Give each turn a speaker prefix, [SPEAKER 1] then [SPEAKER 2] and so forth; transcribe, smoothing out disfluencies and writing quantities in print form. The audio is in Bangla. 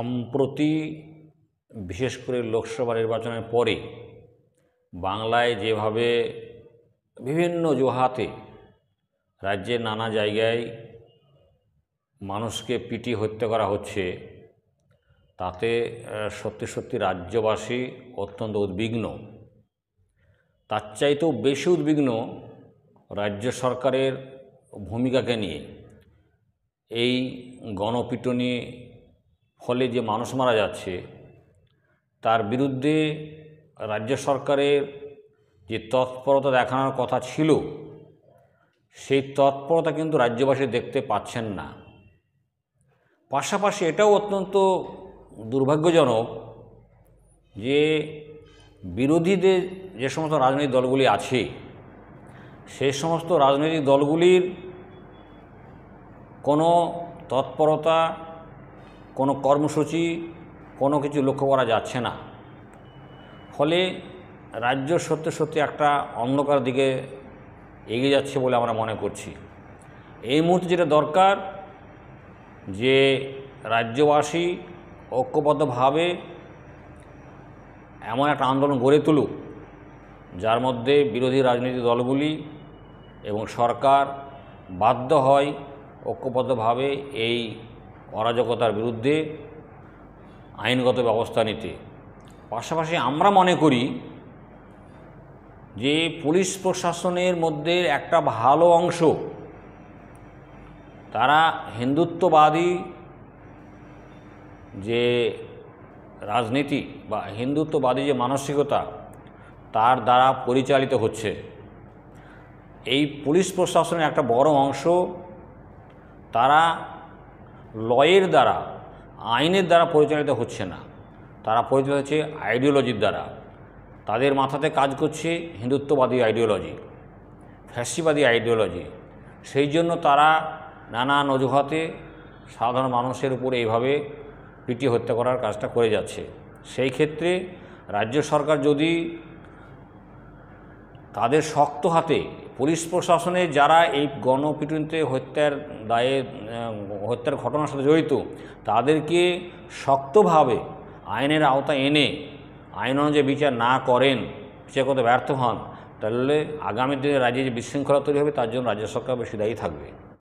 [SPEAKER 1] সম্প্রতি বিশেষ করে লোকসভা নির্বাচনের পরে বাংলায় যেভাবে বিভিন্ন অজুহাতে রাজ্যের নানা জায়গায় মানুষকে পিটিয়ে হত্যা করা হচ্ছে, তাতে সত্যি সত্যি রাজ্যবাসী অত্যন্ত উদ্বিগ্ন। তার চাইতেও বেশি উদ্বিগ্ন রাজ্য সরকারের ভূমিকাকে নিয়ে। এই গণপিটুনি ফলে যে মানুষ মারা যাচ্ছে, তার বিরুদ্ধে রাজ্য সরকারের যে তৎপরতা দেখানোর কথা ছিল, সেই তৎপরতা কিন্তু রাজ্যবাসী দেখতে পাচ্ছেন না। পাশাপাশি এটাও অত্যন্ত দুর্ভাগ্যজনক যে বিরোধীদের যে সমস্ত রাজনৈতিক দলগুলি আছে, সেই সমস্ত রাজনৈতিক দলগুলির কোনো তৎপরতা, কোনো কর্মসূচি, কোনো কিছু লক্ষ্য করা যাচ্ছে না। ফলে রাজ্য সত্যি সত্যি একটা অন্ধকার দিকে এগিয়ে যাচ্ছে বলে আমরা মনে করছি। এই মুহূর্তে যেটা দরকার, যে রাজ্যবাসী ঐক্যবদ্ধভাবে এমন একটা আন্দোলন গড়ে তুলুক, যার মধ্যে বিরোধী রাজনৈতিক দলগুলি এবং সরকার বাধ্য হয় ঐক্যবদ্ধভাবে এই অরাজকতার বিরুদ্ধে আইনগত ব্যবস্থা নিতে। পাশাপাশি আমরা মনে করি যে পুলিশ প্রশাসনের মধ্যে একটা ভালো অংশ, তারা হিন্দুত্ববাদী যে রাজনীতি বা হিন্দুত্ববাদী যে মানসিকতা, তার দ্বারা পরিচালিত হচ্ছে। এই পুলিশ প্রশাসনের একটা বড় অংশ, তারা লয়ের দ্বারা, আইনের দ্বারা পরিচালিত হচ্ছে না, তারা পরিচালিত হচ্ছে আইডিওলজির দ্বারা। তাদের মাথাতে কাজ করছে হিন্দুত্ববাদী আইডিওলজি, ফ্যাসিবাদী আইডিওলজি। সেই জন্য তারা নানান অজুহাতে সাধারণ মানুষের উপরে এইভাবে পিটিয়ে হত্যা করার কাজটা করে যাচ্ছে। সেই ক্ষেত্রে রাজ্য সরকার যদি তাদের শক্ত হাতে পুলিশ প্রশাসনে যারা এই গণপিটুনিতে হত্যার দায়ে হত্যার ঘটনার সাথে জড়িত, তাদেরকে শক্তভাবে আইনের আওতায় এনে আইন অনুযায়ী বিচার না করেন, বিচার করতে ব্যর্থ হন, তাহলে আগামী দিনে রাজ্যে যে বিশৃঙ্খলা তৈরি হবে, তার জন্য রাজ্য সরকার বেশি দায়ী থাকবে।